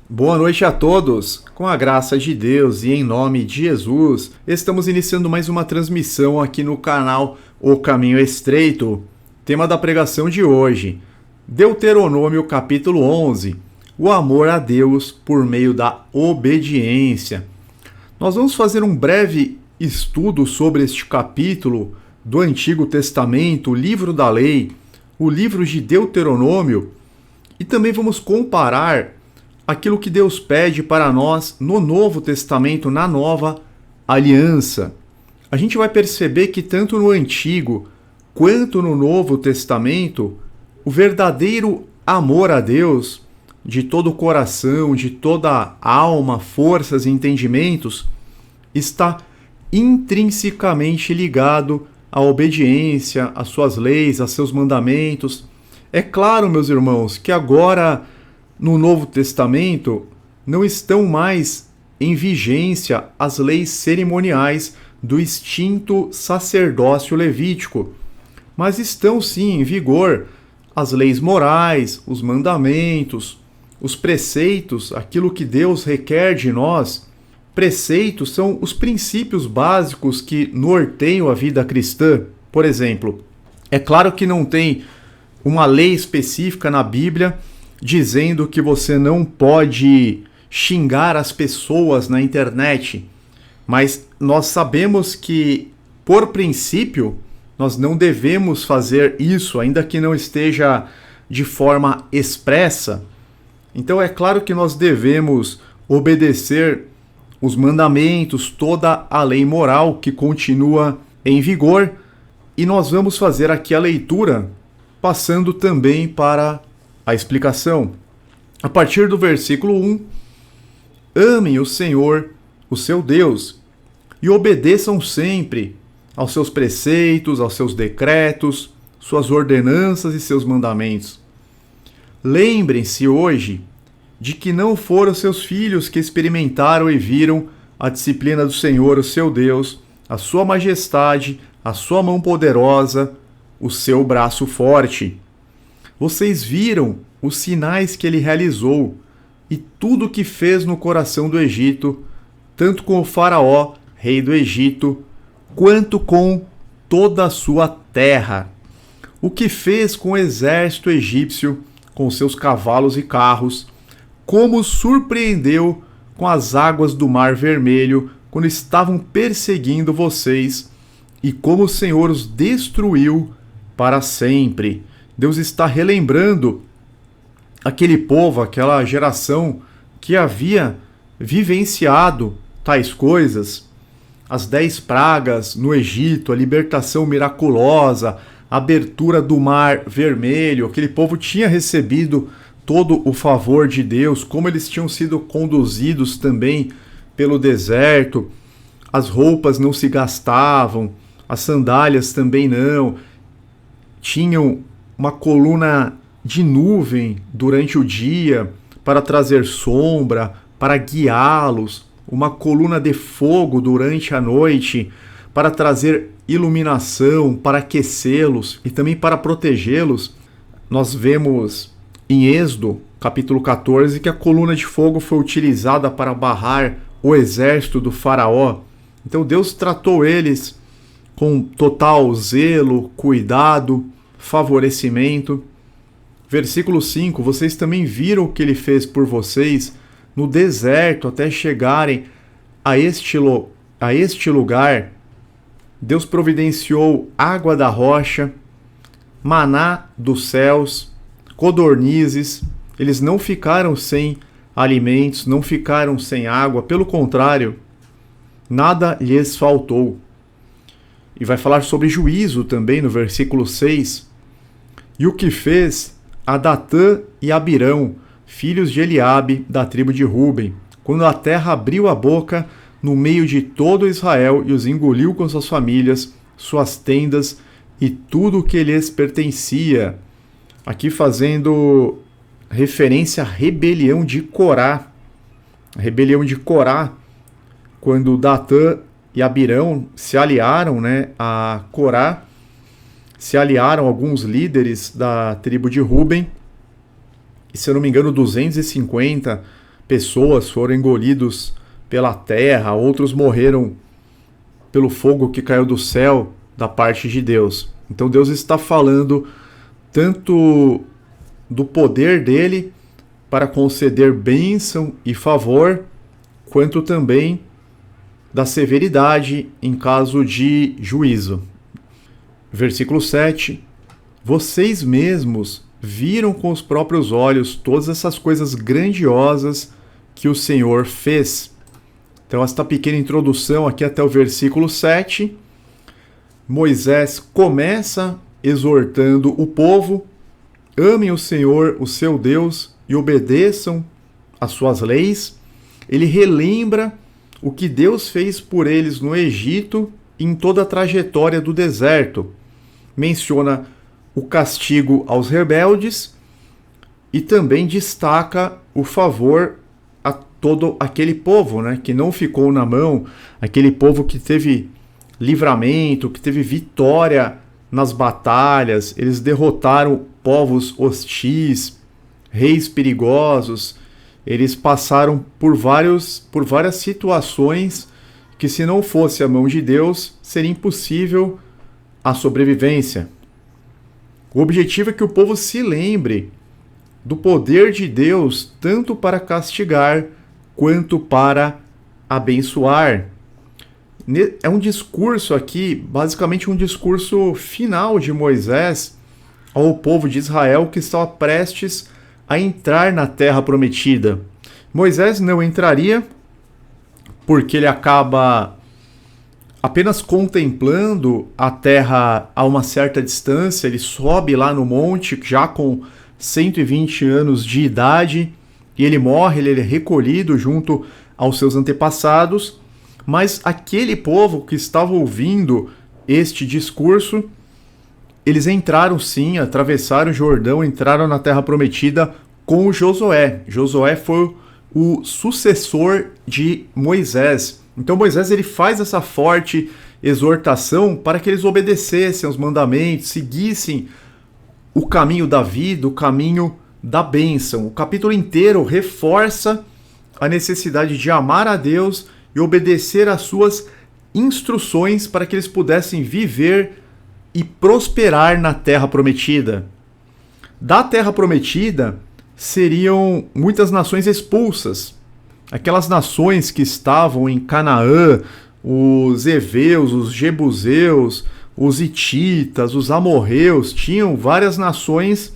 Boa noite a todos. Com a graça de Deus e em nome de Jesus, estamos iniciando mais uma transmissão aqui no canal O Caminho Estreito. Tema da pregação de hoje: Deuteronômio capítulo 11. O amor a Deus por meio da obediência. Nós vamos fazer um breve estudo sobre este capítulo do Antigo Testamento, o livro da lei, o livro de Deuteronômio, e também vamos comparar aquilo que Deus pede para nós no Novo Testamento, na Nova Aliança. A gente vai perceber que tanto no Antigo quanto no Novo Testamento, o verdadeiro amor a Deus, de todo o coração, de toda a alma, forças e entendimentos, está intrinsecamente ligado à obediência, às suas leis, a seus mandamentos. É claro, meus irmãos, que agora no Novo Testamento não estão mais em vigência as leis cerimoniais do extinto sacerdócio levítico, mas estão sim em vigor as leis morais, os mandamentos, os preceitos, aquilo que Deus requer de nós. Preceitos são os princípios básicos que norteiam a vida cristã. Por exemplo, é claro que não tem uma lei específica na Bíblia dizendo que você não pode xingar as pessoas na internet, mas nós sabemos que, por princípio, nós não devemos fazer isso, ainda que não esteja de forma expressa. Então é claro que nós devemos obedecer os mandamentos, toda a lei moral que continua em vigor, e nós vamos fazer aqui a leitura, passando também para a explicação. A partir do versículo 1, amem o Senhor, o seu Deus, e obedeçam sempre aos seus preceitos, aos seus decretos, suas ordenanças e seus mandamentos. Lembrem-se hoje de que não foram seus filhos que experimentaram e viram a disciplina do Senhor, o seu Deus, a sua majestade, a sua mão poderosa, o seu braço forte. Vocês viram os sinais que ele realizou e tudo o que fez no coração do Egito, tanto com o faraó, rei do Egito, quanto com toda a sua terra. O que fez com o exército egípcio, com seus cavalos e carros, como surpreendeu com as águas do Mar Vermelho quando estavam perseguindo vocês, e como o Senhor os destruiu para sempre. Deus está relembrando aquele povo, aquela geração que havia vivenciado tais coisas, as 10 pragas no Egito, a libertação miraculosa, a abertura do Mar Vermelho. Aquele povo tinha recebido todo o favor de Deus, como eles tinham sido conduzidos também pelo deserto, as roupas não se gastavam, as sandálias também não, tinham uma coluna de nuvem durante o dia para trazer sombra, para guiá-los, uma coluna de fogo durante a noite para trazer iluminação, para aquecê-los e também para protegê-los. Nós vemos em Êxodo, capítulo 14, que a coluna de fogo foi utilizada para barrar o exército do faraó. Então Deus tratou eles com total zelo, cuidado, favorecimento. Versículo 5, vocês também viram o que ele fez por vocês no deserto até chegarem a este lugar. Deus providenciou água da rocha, maná dos céus, codornizes. Eles não ficaram sem alimentos, não ficaram sem água, pelo contrário, nada lhes faltou. E vai falar sobre juízo também no versículo 6. E o que fez a Datã e Abirão, filhos de Eliabe, da tribo de Ruben, quando a terra abriu a boca no meio de todo Israel e os engoliu com suas famílias, suas tendas e tudo o que lhes pertencia. Aqui fazendo referência à rebelião de Corá. A rebelião de Corá, quando Datã e Abirão se aliaram, a Corá, se aliaram alguns líderes da tribo de Ruben, e se eu não me engano 250 pessoas foram engolidos pela terra, outros morreram pelo fogo que caiu do céu da parte de Deus. Então Deus está falando tanto do poder dele para conceder bênção e favor, quanto também da severidade em caso de juízo. Versículo 7. Vocês mesmos viram com os próprios olhos todas essas coisas grandiosas que o Senhor fez. Então, esta pequena introdução aqui até o versículo 7, Moisés começa exortando o povo: amem o Senhor, o seu Deus, e obedeçam às suas leis. Ele relembra o que Deus fez por eles no Egito e em toda a trajetória do deserto. Menciona o castigo aos rebeldes e também destaca o favor a todo aquele povo, né, que não ficou na mão, aquele povo que teve livramento, que teve vitória nas batalhas. Eles derrotaram povos hostis, reis perigosos. Eles passaram por várias situações que, se não fosse a mão de Deus, seria impossível a sobrevivência. O objetivo é que o povo se lembre do poder de Deus, tanto para castigar quanto para abençoar. É um discurso aqui, basicamente um discurso final de Moisés ao povo de Israel que estava prestes a entrar na terra prometida. Moisés não entraria porque ele acaba apenas contemplando a terra a uma certa distância. Ele sobe lá no monte já com 120 anos de idade e ele morre, ele é recolhido junto aos seus antepassados. Mas aquele povo que estava ouvindo este discurso, eles entraram sim, atravessaram o Jordão, entraram na Terra Prometida com Josué. Josué foi o sucessor de Moisés. Então Moisés ele faz essa forte exortação para que eles obedecessem aos mandamentos, seguissem o caminho da vida, o caminho da bênção. O capítulo inteiro reforça a necessidade de amar a Deus e obedecer às suas instruções para que eles pudessem viver e prosperar na Terra Prometida. Da Terra Prometida seriam muitas nações expulsas. Aquelas nações que estavam em Canaã, os heveus, os jebuseus, os hititas, os amorreus, tinham várias nações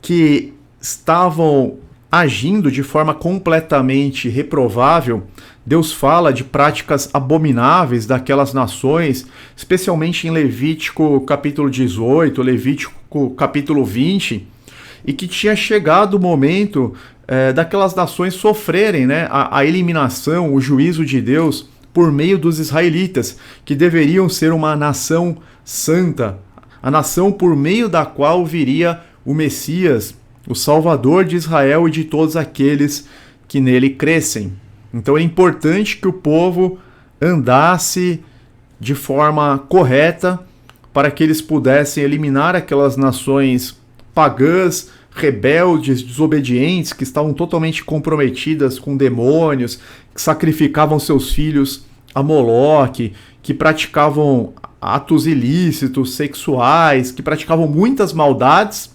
que estavam agindo de forma completamente reprovável. Deus fala de práticas abomináveis daquelas nações, especialmente em Levítico capítulo 18, Levítico capítulo 20, e que tinha chegado o momento daquelas nações sofrerem, né, a eliminação, o juízo de Deus por meio dos israelitas, que deveriam ser uma nação santa, a nação por meio da qual viria o Messias, o Salvador de Israel e de todos aqueles que nele crescem. Então é importante que o povo andasse de forma correta para que eles pudessem eliminar aquelas nações pagãs, rebeldes, desobedientes, que estavam totalmente comprometidas com demônios, que sacrificavam seus filhos a Moloque, que praticavam atos ilícitos, sexuais, que praticavam muitas maldades.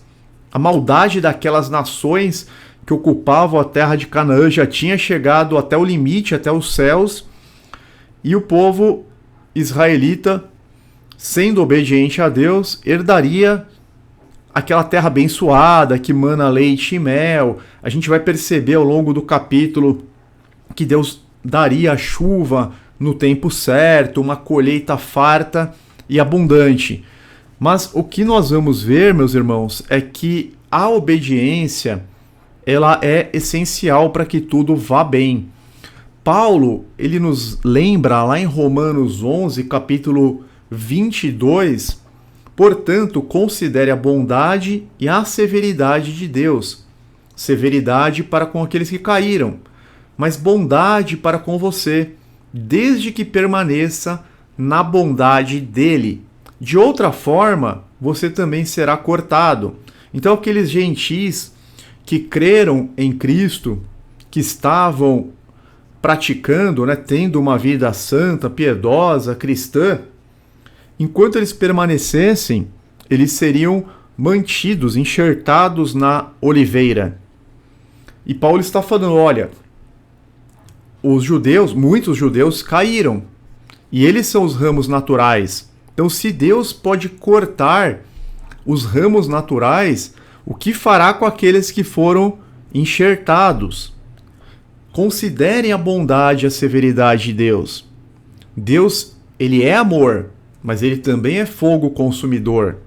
A maldade daquelas nações que ocupavam a terra de Canaã já tinha chegado até o limite, até os céus, e o povo israelita, sendo obediente a Deus, herdaria aquela terra abençoada que mana leite e mel. A gente vai perceber ao longo do capítulo que Deus daria a chuva no tempo certo, uma colheita farta e abundante. Mas o que nós vamos ver, meus irmãos, é que a obediência ela é essencial para que tudo vá bem. Paulo, ele nos lembra lá em Romanos 11, capítulo 22, portanto, considere a bondade e a severidade de Deus. Severidade para com aqueles que caíram, mas bondade para com você, desde que permaneça na bondade dele. De outra forma, você também será cortado. Então, aqueles gentis que creram em Cristo que estavam praticando, né, tendo uma vida santa, piedosa, cristã, enquanto eles permanecessem, eles seriam mantidos, enxertados na oliveira. E Paulo está falando, olha, os judeus, muitos judeus caíram, e eles são os ramos naturais. Então, se Deus pode cortar os ramos naturais, o que fará com aqueles que foram enxertados? Considerem a bondade e a severidade de Deus. Deus, ele é amor, mas ele também é fogo consumidor.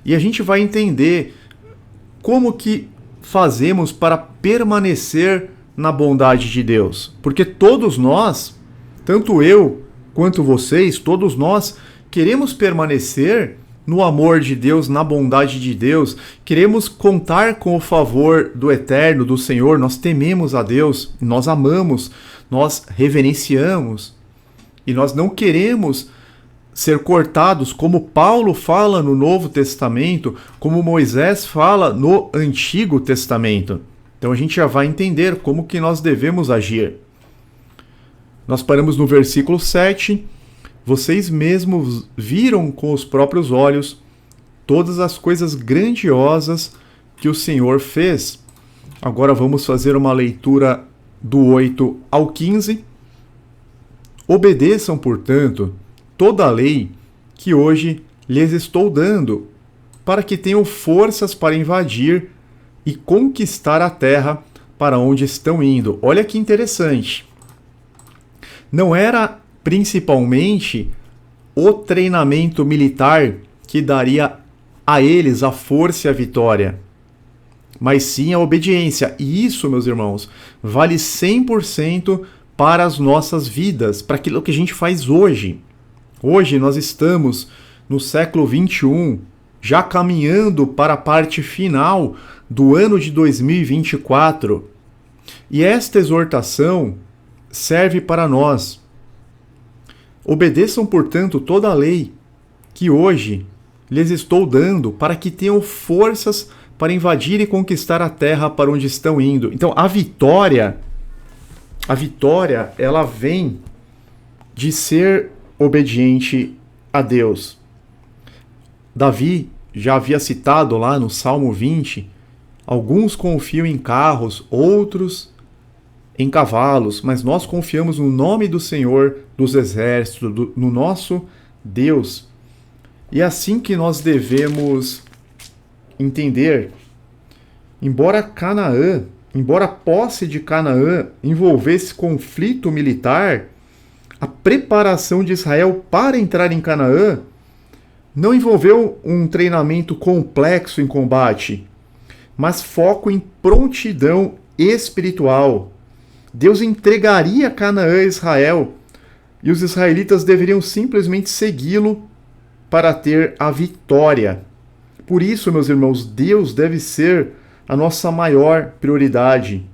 E a gente vai entender como que fazemos para permanecer na bondade de Deus. Porque todos nós, tanto eu quanto vocês, todos nós queremos permanecer no amor de Deus, na bondade de Deus. Queremos contar com o favor do Eterno, do Senhor. Nós tememos a Deus, nós amamos, nós reverenciamos. E nós não queremos ser cortados, como Paulo fala no Novo Testamento, como Moisés fala no Antigo Testamento. Então a gente já vai entender como que nós devemos agir. Nós paramos no versículo 7. Vocês mesmos viram com os próprios olhos todas as coisas grandiosas que o Senhor fez. Agora vamos fazer uma leitura do 8 ao 15. Obedeçam, portanto, toda a lei que hoje lhes estou dando, para que tenham forças para invadir e conquistar a terra para onde estão indo. Olha que interessante. Não era principalmente o treinamento militar que daria a eles a força e a vitória, mas sim a obediência. E isso, meus irmãos, vale 100% para as nossas vidas, para aquilo que a gente faz hoje. Hoje nós estamos no século 21, já caminhando para a parte final do ano de 2024. E esta exortação serve para nós. Obedeçam, portanto, toda a lei que hoje lhes estou dando, para que tenham forças para invadir e conquistar a terra para onde estão indo. Então, a vitória, ela vem de ser obediente a Deus. Davi já havia citado lá no Salmo 20, alguns confiam em carros, outros em cavalos, mas nós confiamos no nome do Senhor dos Exércitos, no nosso Deus. E é assim que nós devemos entender. Embora a posse de Canaã envolvesse conflito militar, a preparação de Israel para entrar em Canaã não envolveu um treinamento complexo em combate, mas foco em prontidão espiritual. Deus entregaria Canaã a Israel e os israelitas deveriam simplesmente segui-lo para ter a vitória. Por isso, meus irmãos, Deus deve ser a nossa maior prioridade.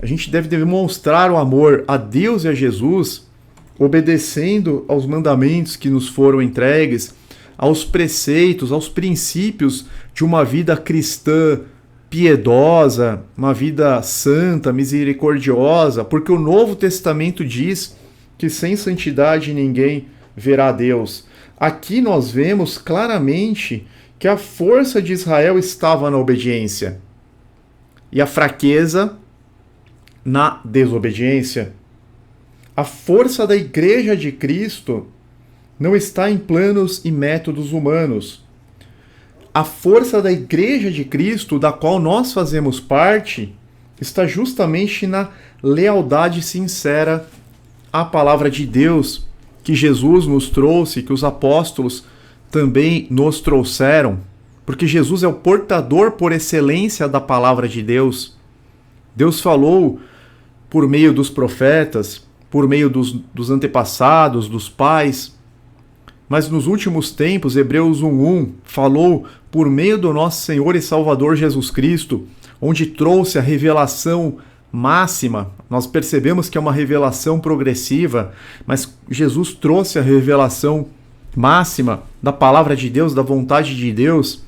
A gente deve demonstrar o amor a Deus e a Jesus, obedecendo aos mandamentos que nos foram entregues, aos preceitos, aos princípios de uma vida cristã piedosa, uma vida santa, misericordiosa, porque o Novo Testamento diz que sem santidade ninguém verá Deus. Aqui nós vemos claramente que a força de Israel estava na obediência e a fraqueza na desobediência. A força da Igreja de Cristo não está em planos e métodos humanos. A força da Igreja de Cristo, da qual nós fazemos parte, está justamente na lealdade sincera à palavra de Deus, que Jesus nos trouxe, que os apóstolos também nos trouxeram, porque Jesus é o portador por excelência da palavra de Deus. Deus falou por meio dos profetas, por meio dos antepassados, dos pais, mas nos últimos tempos, Hebreus 1:1 falou por meio do nosso Senhor e Salvador Jesus Cristo, onde trouxe a revelação máxima. Nós percebemos que é uma revelação progressiva, mas Jesus trouxe a revelação máxima da palavra de Deus, da vontade de Deus,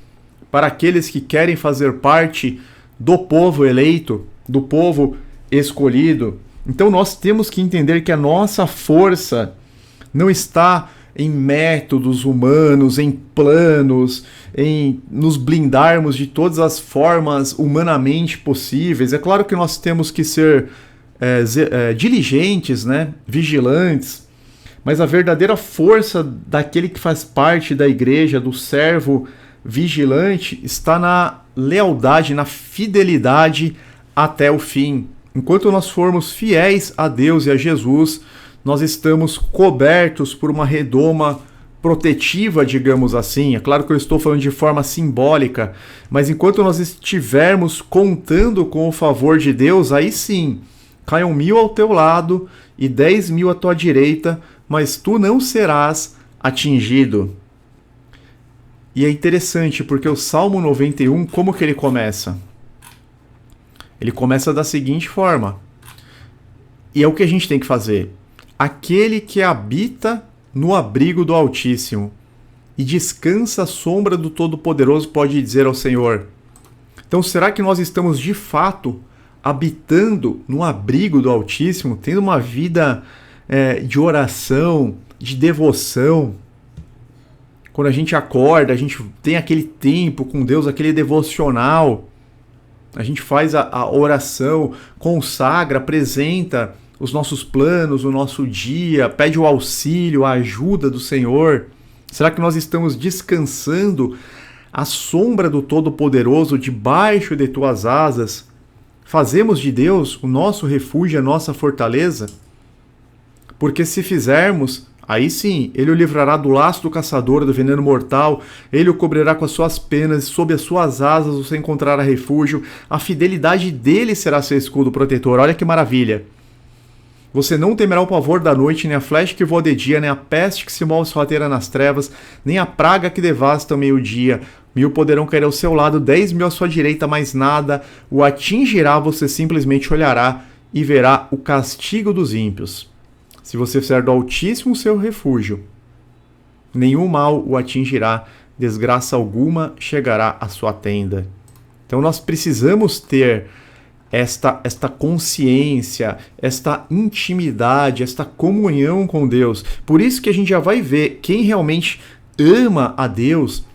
para aqueles que querem fazer parte do povo eleito, do povo escolhido. Então nós temos que entender que a nossa força não está em métodos humanos, em planos, em nos blindarmos de todas as formas humanamente possíveis. É claro que nós temos que ser diligentes, né? Vigilantes, mas a verdadeira força daquele que faz parte da igreja, do servo vigilante, está na lealdade, na fidelidade até o fim. Enquanto nós formos fiéis a Deus e a Jesus, nós estamos cobertos por uma redoma protetiva, digamos assim. É claro que eu estou falando de forma simbólica, mas enquanto nós estivermos contando com o favor de Deus, aí sim, caiam 1000 ao teu lado e 10.000 à tua direita, mas tu não serás atingido. E é interessante, porque o Salmo 91, como que ele começa? Ele começa da seguinte forma, e é o que a gente tem que fazer. Aquele que habita no abrigo do Altíssimo e descansa à sombra do Todo-Poderoso pode dizer ao Senhor. Então, será que nós estamos de fato habitando no abrigo do Altíssimo, tendo uma vida de oração, de devoção? Quando a gente acorda, a gente tem aquele tempo com Deus, aquele devocional, a gente faz a oração, consagra, apresenta os nossos planos, o nosso dia, pede o auxílio, a ajuda do Senhor. Será que nós estamos descansando à sombra do Todo-Poderoso, debaixo de tuas asas? Fazemos de Deus o nosso refúgio, a nossa fortaleza? Porque se fizermos, aí sim, ele o livrará do laço do caçador, do veneno mortal, ele o cobrirá com as suas penas, e sob as suas asas você encontrará refúgio, a fidelidade dele será seu escudo protetor. Olha que maravilha! Você não temerá o pavor da noite, nem a flecha que voa de dia, nem a peste que se move sorrateira nas trevas, nem a praga que devasta ao meio-dia. 1000 poderão cair ao seu lado, 10.000 à sua direita, mas nada o atingirá, você simplesmente olhará e verá o castigo dos ímpios. Se você fizer do Altíssimo seu refúgio, nenhum mal o atingirá, desgraça alguma chegará à sua tenda. Então nós precisamos ter esta consciência, esta intimidade, esta comunhão com Deus. Por isso que a gente já vai ver quem realmente ama a Deus,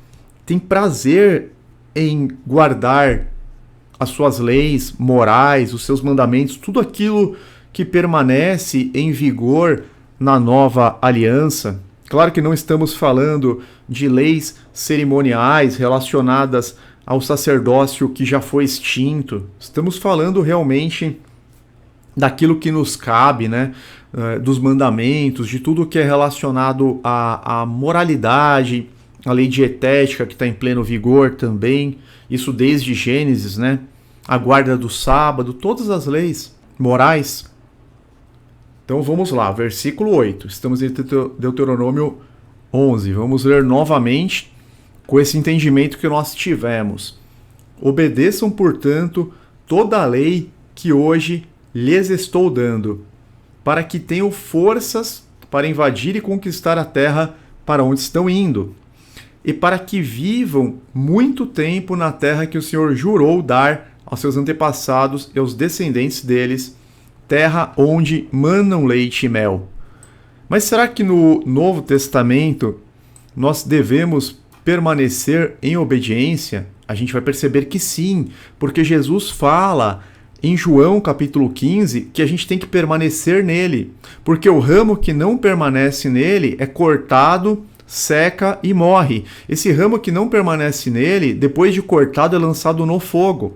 tem prazer em guardar as suas leis morais, os seus mandamentos, tudo aquilo que permanece em vigor na nova aliança. Claro que não estamos falando de leis cerimoniais relacionadas ao sacerdócio que já foi extinto. Estamos falando realmente daquilo que nos cabe, né? Dos mandamentos, de tudo que é relacionado à moralidade, a lei dietética que está em pleno vigor também, isso desde Gênesis, né? A guarda do sábado, todas as leis morais. Então vamos lá, versículo 8, estamos em Deuteronômio 11, vamos ler novamente com esse entendimento que nós tivemos. Obedeçam, portanto, toda a lei que hoje lhes estou dando, para que tenham forças para invadir e conquistar a terra para onde estão indo, e para que vivam muito tempo na terra que o Senhor jurou dar aos seus antepassados e aos descendentes deles, terra onde manam leite e mel. Mas será que no Novo Testamento nós devemos permanecer em obediência? A gente vai perceber que sim, porque Jesus fala em João capítulo 15 que a gente tem que permanecer nele, porque o ramo que não permanece nele é cortado, seca e morre. Esse ramo que não permanece nele, depois de cortado, é lançado no fogo.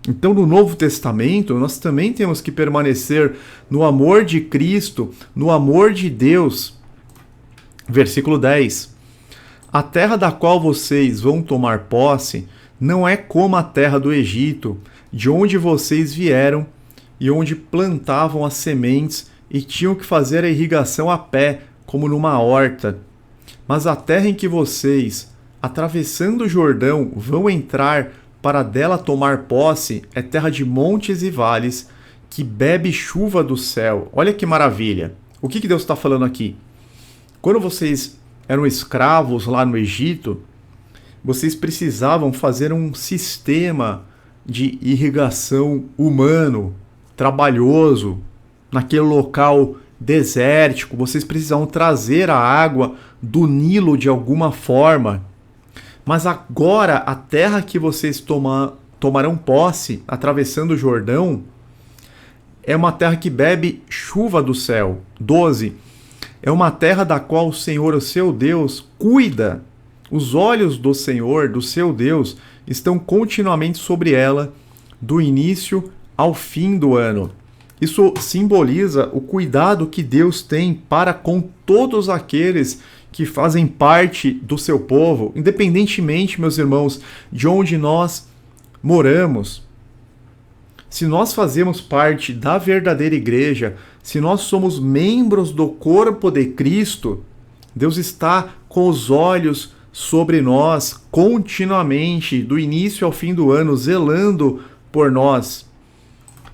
Então, no Novo Testamento, nós também temos que permanecer no amor de Cristo, no amor de Deus. Versículo 10. A terra da qual vocês vão tomar posse não é como a terra do Egito, de onde vocês vieram e onde plantavam as sementes e tinham que fazer a irrigação a pé, como numa horta. Mas a terra em que vocês, atravessando o Jordão, vão entrar para dela tomar posse é terra de montes e vales, que bebe chuva do céu. Olha que maravilha! O que Deus está falando aqui? Quando vocês eram escravos lá no Egito, vocês precisavam fazer um sistema de irrigação humano, trabalhoso, naquele local desértico, vocês precisam trazer a água do Nilo de alguma forma. Mas agora a terra que vocês tomarão posse, atravessando o Jordão, é uma terra que bebe chuva do céu. 12. É uma terra da qual o Senhor, o seu Deus, cuida. Os olhos do Senhor, do seu Deus, estão continuamente sobre ela, do início ao fim do ano. Isso simboliza o cuidado que Deus tem para com todos aqueles que fazem parte do seu povo, independentemente, meus irmãos, de onde nós moramos. Se nós fazemos parte da verdadeira igreja, se nós somos membros do corpo de Cristo, Deus está com os olhos sobre nós continuamente, do início ao fim do ano, zelando por nós.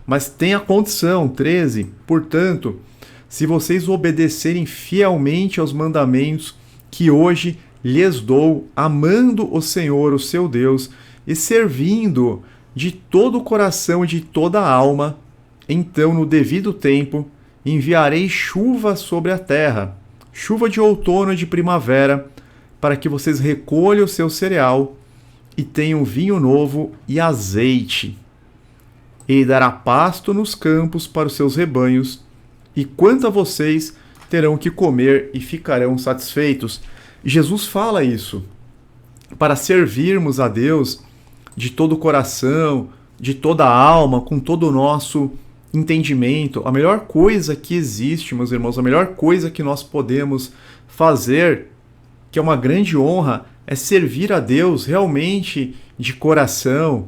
Mas tem a condição, 13, portanto, se vocês obedecerem fielmente aos mandamentos que hoje lhes dou, amando o Senhor, o seu Deus, e servindo de todo o coração e de toda a alma, então, no devido tempo, enviarei chuva sobre a terra, chuva de outono e de primavera, para que vocês recolham o seu cereal e tenham vinho novo e azeite. Ele dará pasto nos campos para os seus rebanhos, e quanto a vocês, terão que comer e ficarão satisfeitos. Jesus fala isso, para servirmos a Deus de todo o coração, de toda a alma, com todo o nosso entendimento. A melhor coisa que existe, meus irmãos, a melhor coisa que nós podemos fazer, que é uma grande honra, é servir a Deus realmente de coração,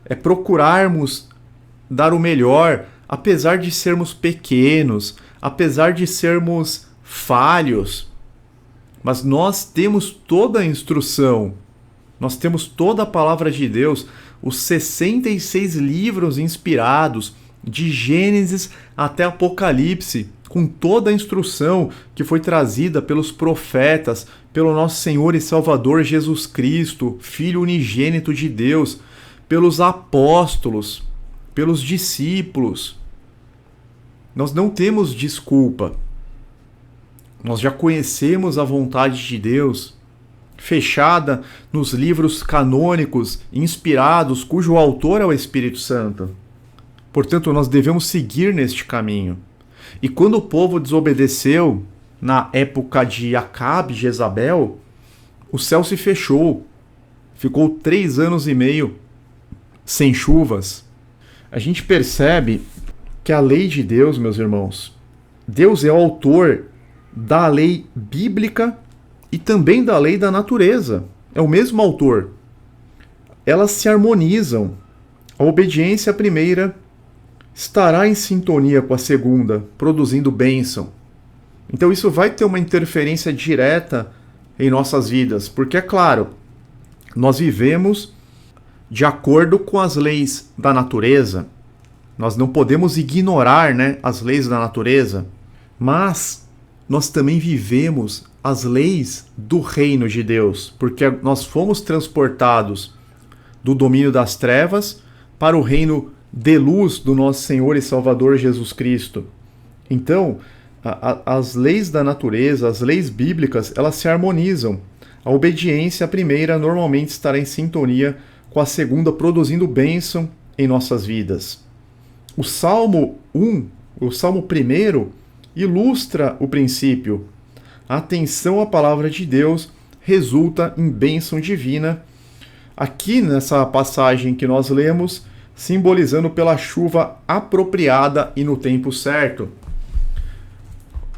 é procurarmos dar o melhor, apesar de sermos pequenos, apesar de sermos falhos. Mas nós temos toda a instrução, nós temos toda a palavra de Deus, os 66 livros inspirados, de Gênesis até Apocalipse, com toda a instrução que foi trazida pelos profetas, pelo nosso Senhor e Salvador Jesus Cristo, Filho unigênito de Deus, pelos apóstolos, pelos discípulos. Nós não temos desculpa. Nós já conhecemos a vontade de Deus, fechada nos livros canônicos, inspirados, cujo autor é o Espírito Santo. Portanto, nós devemos seguir neste caminho. E quando o povo desobedeceu, na época de Acabe e Jezabel, o céu se fechou. Ficou 3 anos e meio sem chuvas. A gente percebe que a lei de Deus, meus irmãos, Deus é o autor da lei bíblica e também da lei da natureza. É o mesmo autor. Elas se harmonizam. A obediência à primeira estará em sintonia com a segunda, produzindo bênção. Então isso vai ter uma interferência direta em nossas vidas, porque é claro, nós vivemos de acordo com as leis da natureza. Nós não podemos ignorar, as leis da natureza, mas nós também vivemos as leis do reino de Deus, porque nós fomos transportados do domínio das trevas para o reino de luz do nosso Senhor e Salvador Jesus Cristo. Então, as leis da natureza, as leis bíblicas, elas se harmonizam. A obediência à primeira normalmente estará em sintonia com a segunda, produzindo bênção em nossas vidas. O Salmo 1, o Salmo 1, ilustra o princípio. A atenção à palavra de Deus resulta em bênção divina. Aqui nessa passagem que nós lemos, simbolizando pela chuva apropriada e no tempo certo.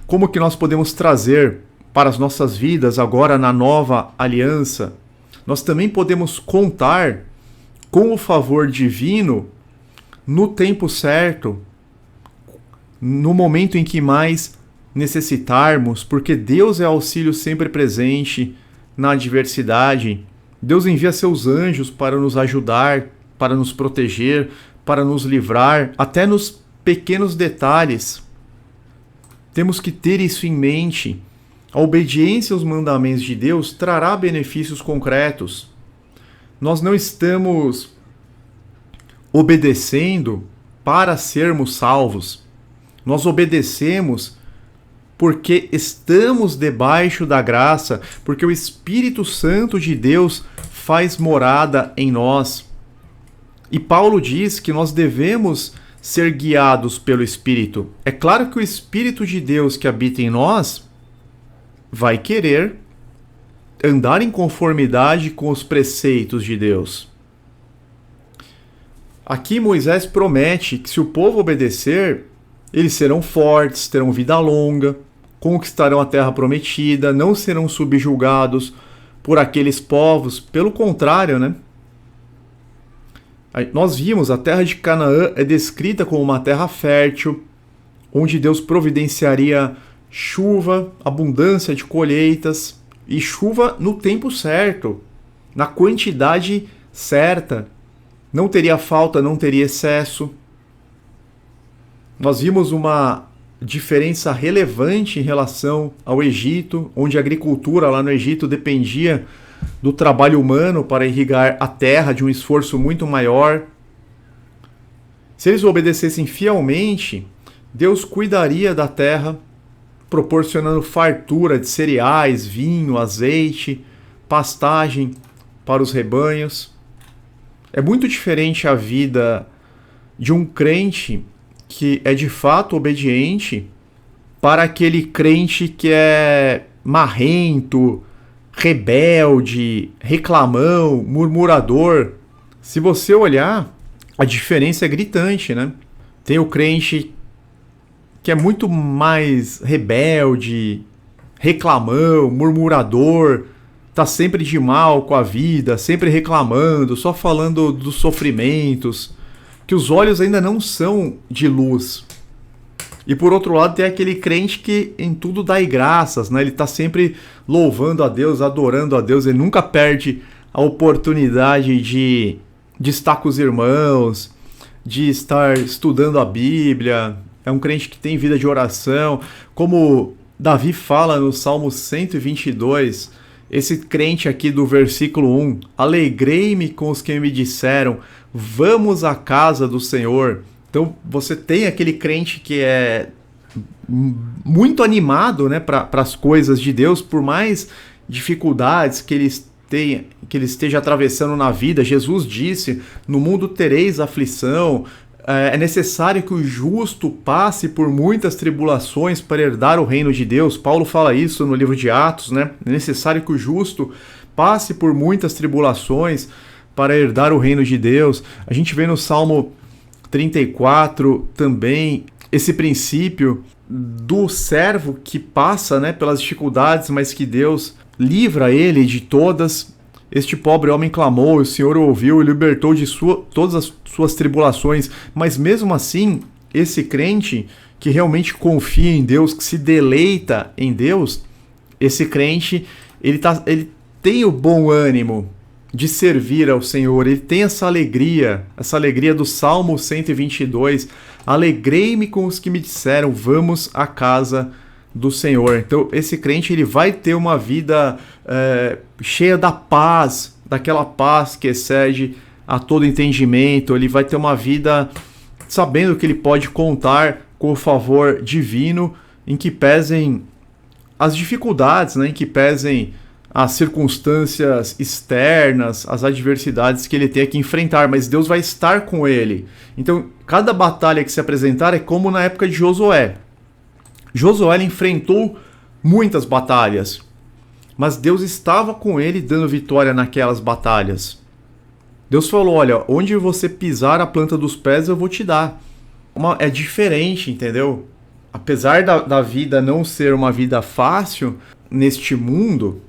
Como que nós podemos trazer para as nossas vidas agora na nova aliança? Nós também podemos contar com o favor divino no tempo certo, no momento em que mais necessitarmos, porque Deus é auxílio sempre presente na adversidade. Deus envia seus anjos para nos ajudar, para nos proteger, para nos livrar, até nos pequenos detalhes. Temos que ter isso em mente. A obediência aos mandamentos de Deus trará benefícios concretos. Nós não estamos obedecendo para sermos salvos. Nós obedecemos porque estamos debaixo da graça, porque o Espírito Santo de Deus faz morada em nós. E Paulo diz que nós devemos ser guiados pelo Espírito. É claro que o Espírito de Deus que habita em nós vai querer andar em conformidade com os preceitos de Deus. Aqui Moisés promete que se o povo obedecer, eles serão fortes, terão vida longa, conquistarão a terra prometida, não serão subjugados por aqueles povos. Pelo contrário, né? Nós vimos, a terra de Canaã é descrita como uma terra fértil, onde Deus providenciaria chuva, abundância de colheitas, e chuva no tempo certo, na quantidade certa. Não teria falta, não teria excesso. Nós vimos uma diferença relevante em relação ao Egito, onde a agricultura lá no Egito dependia do trabalho humano para irrigar a terra, de um esforço muito maior. Se eles obedecessem fielmente, Deus cuidaria da terra, proporcionando fartura de cereais, vinho, azeite, pastagem para os rebanhos. É muito diferente a vida de um crente que é de fato obediente para aquele crente que é marrento, rebelde, reclamão, murmurador. Se você olhar, a diferença é gritante, né? Tem o crente que é muito mais rebelde, reclamão, murmurador, tá sempre de mal com a vida, sempre reclamando, só falando dos sofrimentos, que os olhos ainda não são de luz. E por outro lado tem aquele crente que em tudo dá graças, né? Ele tá sempre louvando a Deus, adorando a Deus, ele nunca perde a oportunidade de estar com os irmãos, de estar estudando a Bíblia. É um crente que tem vida de oração, como Davi fala no Salmo 122, esse crente aqui do versículo 1, alegrei-me com os que me disseram, vamos à casa do Senhor. Então você tem aquele crente que é muito animado, né, para as coisas de Deus, por mais dificuldades que ele esteja atravessando na vida. Jesus disse, no mundo tereis aflição. É necessário que o justo passe por muitas tribulações para herdar o reino de Deus. Paulo fala isso no livro de Atos, né? É necessário que o justo passe por muitas tribulações para herdar o reino de Deus. A gente vê no Salmo 34 também esse princípio do servo que passa, né, pelas dificuldades, mas que Deus livra ele de todas. Este pobre homem clamou, o Senhor o ouviu e libertou de todas as suas tribulações. Mas mesmo assim, esse crente que realmente confia em Deus, que se deleita em Deus, esse crente, ele tem o bom ânimo de servir ao Senhor. Ele tem essa alegria do Salmo 122. Alegrei-me com os que me disseram, vamos à casa do Senhor. Então esse crente ele vai ter uma vida cheia da paz, daquela paz que excede a todo entendimento. Ele vai ter uma vida sabendo que ele pode contar com o favor divino, em que pesem as dificuldades, né? Em que pesem as circunstâncias externas, as adversidades que ele tem que enfrentar, mas Deus vai estar com ele. Então cada batalha que se apresentar é como na época de Josué. Josué enfrentou muitas batalhas, mas Deus estava com ele dando vitória naquelas batalhas. Deus falou, olha, onde você pisar a planta dos pés eu vou te dar. É diferente, entendeu? Apesar da vida não ser uma vida fácil neste mundo,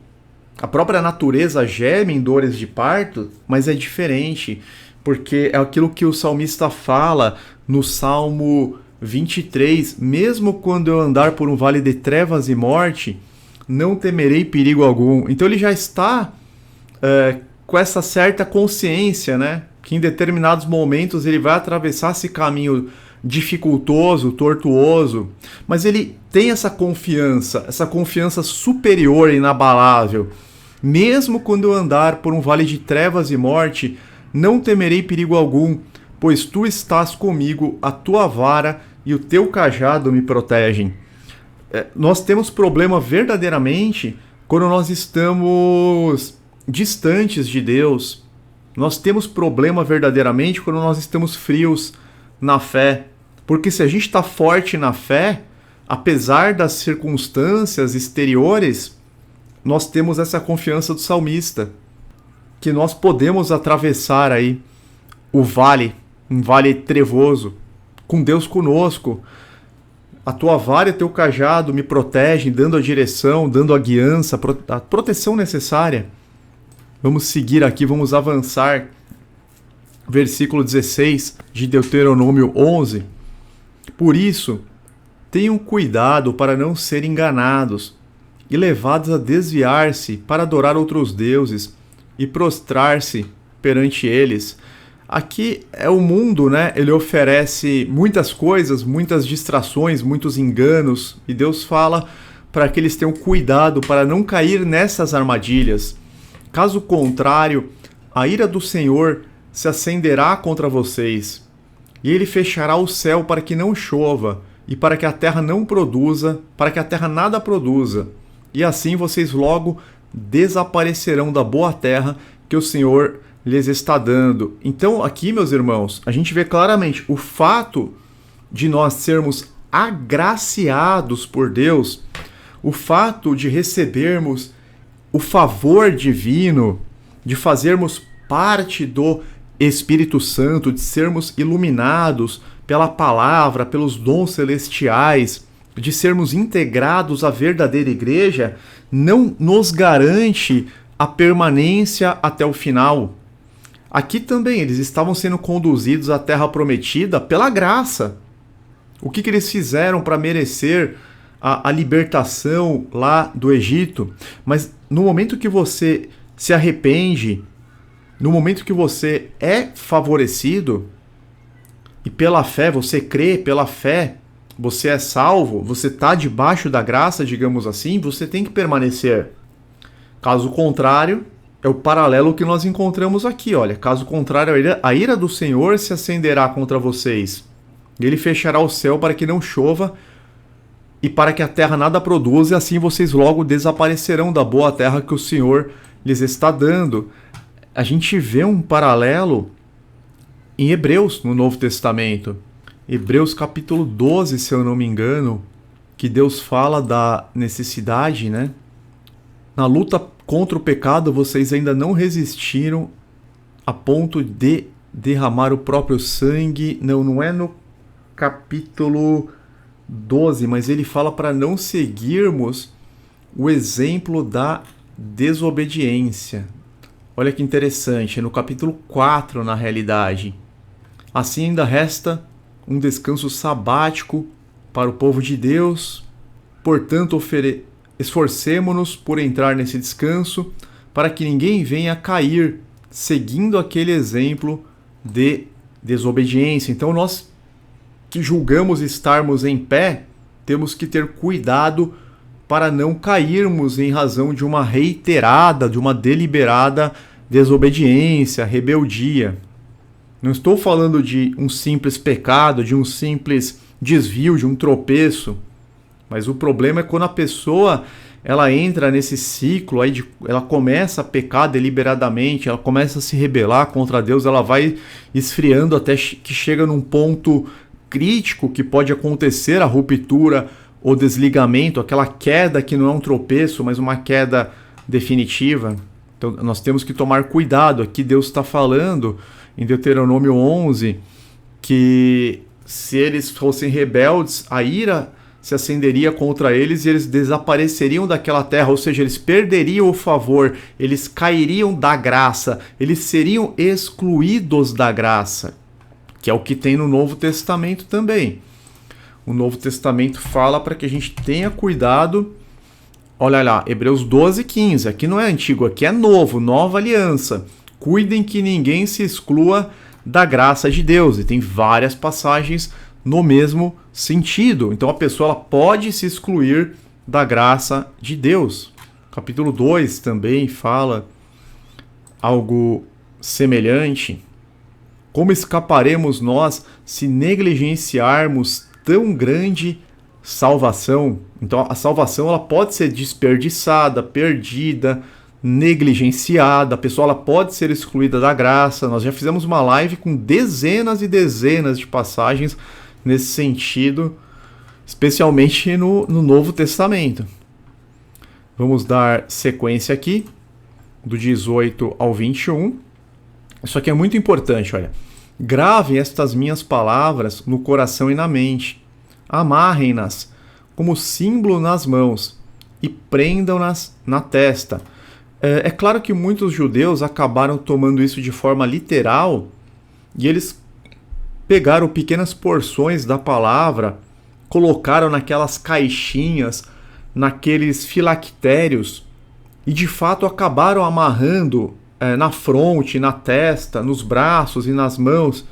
a própria natureza geme em dores de parto, mas é diferente, porque é aquilo que o salmista fala no Salmo 23, mesmo quando eu andar por um vale de trevas e morte, não temerei perigo algum. Então ele já está com essa certa consciência, né? Que em determinados momentos ele vai atravessar esse caminho dificultoso, tortuoso, mas ele tem essa confiança superior e inabalável. Mesmo quando eu andar por um vale de trevas e morte, não temerei perigo algum, pois tu estás comigo, a tua vara e o teu cajado me protegem. Nós temos problema verdadeiramente quando nós estamos distantes de Deus. Nós temos problema verdadeiramente quando nós estamos frios na fé. Porque se a gente está forte na fé, apesar das circunstâncias exteriores, nós temos essa confiança do salmista, que nós podemos atravessar aí o vale, um vale trevoso, com Deus conosco. A tua vara e teu cajado me protegem, dando a direção, dando a guiança, a proteção necessária. Vamos seguir aqui, vamos avançar. Versículo 16 de Deuteronômio 11. Por isso, tenham cuidado para não serem enganados e levados a desviar-se para adorar outros deuses e prostrar-se perante eles. Aqui é o mundo, né? Ele oferece muitas coisas, muitas distrações, muitos enganos, e Deus fala para que eles tenham cuidado para não cair nessas armadilhas. Caso contrário, a ira do Senhor se acenderá contra vocês, e ele fechará o céu para que não chova, e para que a terra não produza, para que a terra nada produza. E assim vocês logo desaparecerão da boa terra que o Senhor lhes está dando. Então aqui, meus irmãos, a gente vê claramente o fato de nós sermos agraciados por Deus, o fato de recebermos o favor divino, de fazermos parte do Espírito Santo, de sermos iluminados pela palavra, pelos dons celestiais, de sermos integrados à verdadeira igreja, não nos garante a permanência até o final. Aqui também eles estavam sendo conduzidos à terra prometida pela graça. O que eles fizeram para merecer a libertação lá do Egito? Mas no momento que você se arrepende, no momento que você é favorecido, e pela fé, você crê, pela fé, você é salvo, você está debaixo da graça, digamos assim, você tem que permanecer. Caso contrário, é o paralelo que nós encontramos aqui, olha. Caso contrário, a ira do Senhor se acenderá contra vocês. Ele fechará o céu para que não chova e para que a terra nada produza, e assim vocês logo desaparecerão da boa terra que o Senhor lhes está dando. A gente vê um paralelo em Hebreus, no Novo Testamento. Hebreus capítulo 12, se eu não me engano, que Deus fala da necessidade, né? Na luta contra o pecado, vocês ainda não resistiram a ponto de derramar o próprio sangue. Não é no capítulo 12, mas ele fala para não seguirmos o exemplo da desobediência. Olha que interessante, é no capítulo 4, na realidade. Assim ainda resta um descanso sabático para o povo de Deus. Portanto, esforcemo-nos por entrar nesse descanso, para que ninguém venha a cair, seguindo aquele exemplo de desobediência. Então, nós que julgamos estarmos em pé, temos que ter cuidado para não cairmos em razão de uma reiterada, de uma deliberada desobediência, rebeldia. Não estou falando de um simples pecado, de um simples desvio, de um tropeço. Mas o problema é quando a pessoa ela entra nesse ciclo, aí ela começa a pecar deliberadamente, ela começa a se rebelar contra Deus, ela vai esfriando até que chega num ponto crítico que pode acontecer a ruptura ou desligamento, aquela queda que não é um tropeço, mas uma queda definitiva. Então nós temos que tomar cuidado. Aqui Deus está falando em Deuteronômio 11 que se eles fossem rebeldes, a ira se acenderia contra eles e eles desapareceriam daquela terra, ou seja, eles perderiam o favor, eles cairiam da graça, eles seriam excluídos da graça, que é o que tem no Novo Testamento também. O Novo Testamento fala para que a gente tenha cuidado. Olha lá, Hebreus 12, 15, aqui não é antigo, aqui é novo, nova aliança. Cuidem que ninguém se exclua da graça de Deus, e tem várias passagens no mesmo sentido. Então a pessoa ela pode se excluir da graça de Deus. Capítulo 2 também fala algo semelhante. Como escaparemos nós se negligenciarmos tão grande salvação? Então a salvação ela pode ser desperdiçada, perdida, negligenciada, a pessoa ela pode ser excluída da graça. Nós já fizemos uma live com dezenas e dezenas de passagens nesse sentido, especialmente no Novo Testamento. Vamos dar sequência aqui, do 18 ao 21. Isso aqui é muito importante, olha. Gravem estas minhas palavras no coração e na mente. Amarrem-nas como símbolo nas mãos e prendam-nas na testa. É claro que muitos judeus acabaram tomando isso de forma literal e eles pegaram pequenas porções da palavra, colocaram naquelas caixinhas, naqueles filactérios e de fato acabaram amarrando na fronte, na testa, nos braços e nas mãos.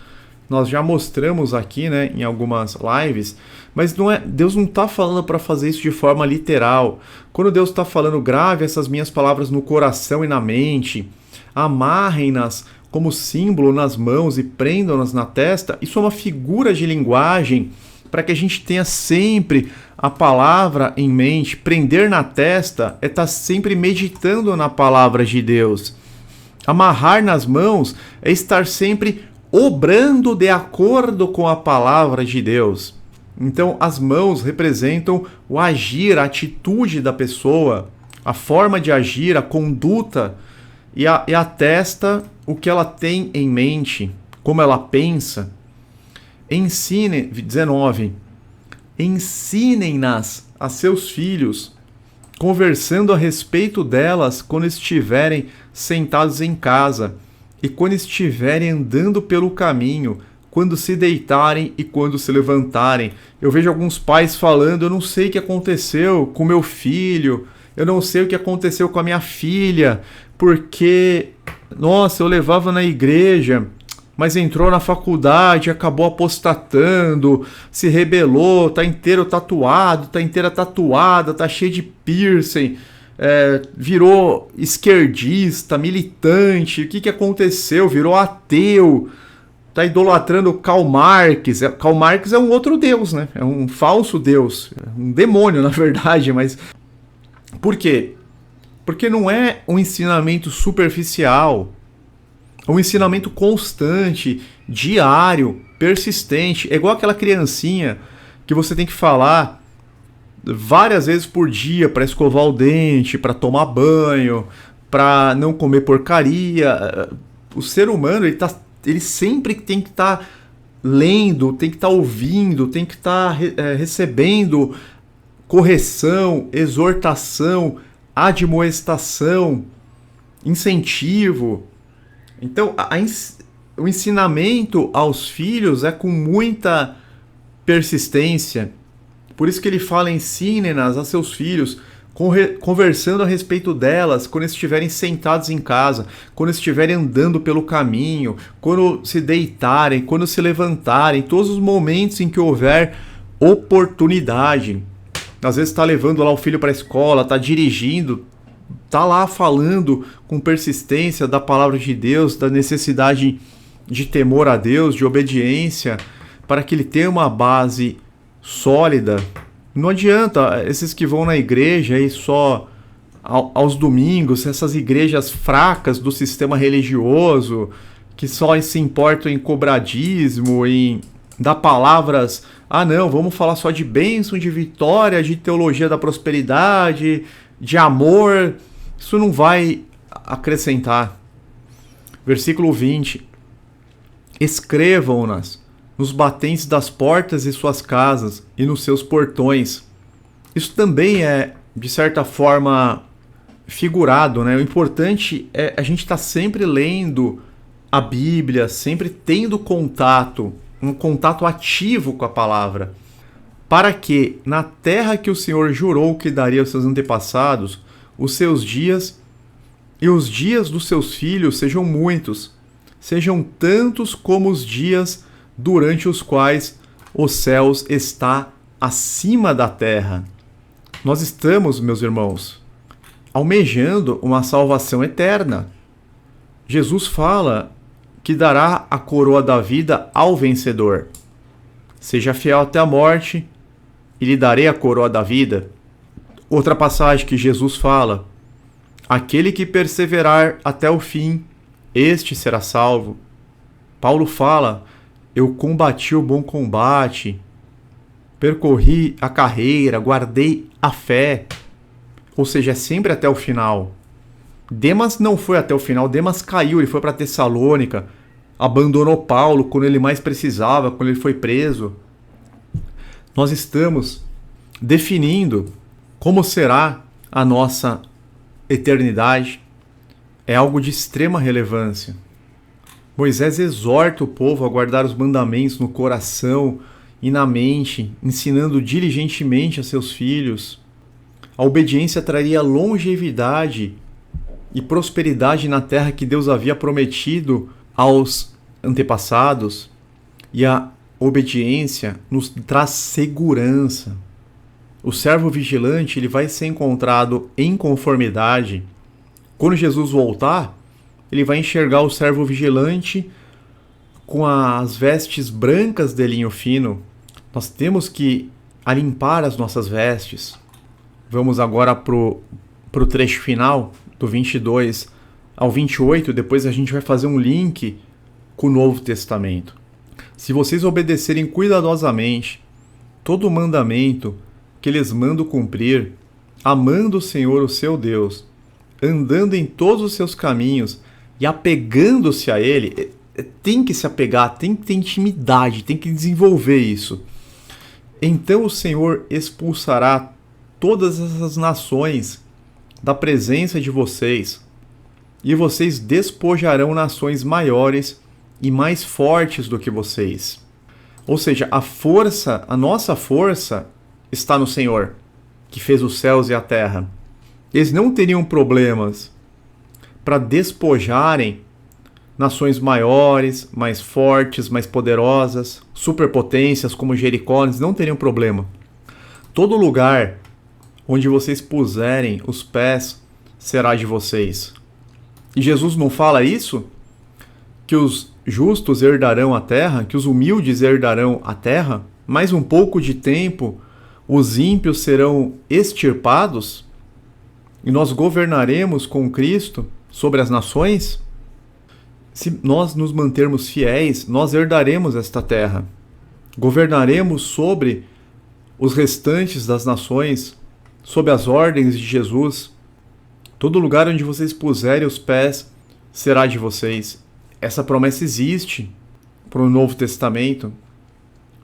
Nós já mostramos aqui, né, em algumas lives, mas Deus não está falando para fazer isso de forma literal. Quando Deus está falando, grave essas minhas palavras no coração e na mente, amarrem-nas como símbolo nas mãos e prendam-nas na testa, isso é uma figura de linguagem para que a gente tenha sempre a palavra em mente. Prender na testa é estar sempre meditando na palavra de Deus. Amarrar nas mãos é estar sempre obrando de acordo com a palavra de Deus. Então, as mãos representam o agir, a atitude da pessoa, a forma de agir, a conduta, e a testa, o que ela tem em mente, como ela pensa. Ensine, 19, ensinem-nas a seus filhos, conversando a respeito delas quando estiverem sentados em casa e quando estiverem andando pelo caminho, quando se deitarem e quando se levantarem. Eu vejo alguns pais falando, eu não sei o que aconteceu com meu filho, eu não sei o que aconteceu com a minha filha, porque, nossa, eu levava na igreja, mas entrou na faculdade, acabou apostatando, se rebelou, tá inteiro tatuado, tá inteira tatuada, tá cheio de piercing, virou esquerdista, militante, o que aconteceu? Virou ateu, tá idolatrando Karl Marx. Karl Marx é um outro deus, né? É um falso deus, um demônio, na verdade, mas por quê? Porque não é um ensinamento superficial, é um ensinamento constante, diário, persistente. É igual aquela criancinha que você tem que falar várias vezes por dia para escovar o dente, para tomar banho, para não comer porcaria. O ser humano, ele sempre tem que estar lendo, tem que estar ouvindo, tem que estar recebendo correção, exortação, admoestação, incentivo. Então, o ensinamento aos filhos é com muita persistência. Por isso que ele fala, ensinem-nas a seus filhos, conversando a respeito delas, quando estiverem sentados em casa, quando estiverem andando pelo caminho, quando se deitarem, quando se levantarem, todos os momentos em que houver oportunidade. Às vezes está levando lá o filho para a escola, está dirigindo, está lá falando com persistência da palavra de Deus, da necessidade de temor a Deus, de obediência, para que ele tenha uma base sólida. Não adianta esses que vão na igreja aí só aos domingos, essas igrejas fracas do sistema religioso, que só se importam em cobradismo, em dar palavras, não, vamos falar só de bênção, de vitória, de teologia da prosperidade, de amor. Isso não vai acrescentar. Versículo 20. Escrevam-nas nos batentes das portas de suas casas e nos seus portões. Isso também é, de certa forma, figurado, né? O importante é a gente estar sempre lendo a Bíblia, sempre tendo contato, um contato ativo com a palavra, para que, na terra que o Senhor jurou que daria aos seus antepassados, os seus dias e os dias dos seus filhos sejam muitos, sejam tantos como os dias durante os quais os céus está acima da terra. Nós estamos, meus irmãos, almejando uma salvação eterna. Jesus fala que dará a coroa da vida ao vencedor. Seja fiel até a morte, e lhe darei a coroa da vida. Outra passagem que Jesus fala: aquele que perseverar até o fim, este será salvo. Paulo fala: eu combati o bom combate, percorri a carreira, guardei a fé. Ou seja, é sempre até o final. Demas não foi até o final, Demas caiu, ele foi para Tessalônica, abandonou Paulo quando ele mais precisava, quando ele foi preso. Nós estamos definindo como será a nossa eternidade. É algo de extrema relevância. Moisés exorta o povo a guardar os mandamentos no coração e na mente, ensinando diligentemente a seus filhos. A obediência traria longevidade e prosperidade na terra que Deus havia prometido aos antepassados, e a obediência nos traz segurança. O servo vigilante, ele vai ser encontrado em conformidade. Quando Jesus voltar, ele vai enxergar o servo vigilante com as vestes brancas de linho fino. Nós temos que limpar as nossas vestes. Vamos agora para o trecho final, do 22 ao 28. Depois a gente vai fazer um link com o Novo Testamento. Se vocês obedecerem cuidadosamente todo o mandamento que lhes mando cumprir, amando o Senhor, o seu Deus, andando em todos os seus caminhos e apegando-se a Ele, tem que se apegar, tem que ter intimidade, tem que desenvolver isso. Então o Senhor expulsará todas essas nações da presença de vocês, e vocês despojarão nações maiores e mais fortes do que vocês. Ou seja, a nossa força está no Senhor, que fez os céus e a terra. Eles não teriam problemas para despojarem nações maiores, mais fortes, mais poderosas, superpotências como Jericó, eles não teriam problema. Todo lugar onde vocês puserem os pés será de vocês. E Jesus não fala isso? Que os justos herdarão a terra, que os humildes herdarão a terra? Mais um pouco de tempo, os ímpios serão extirpados? E nós governaremos com Cristo sobre as nações? Se nós nos mantermos fiéis, nós herdaremos esta terra. Governaremos sobre os restantes das nações, sob as ordens de Jesus. Todo lugar onde vocês puserem os pés será de vocês. Essa promessa existe para o Novo Testamento.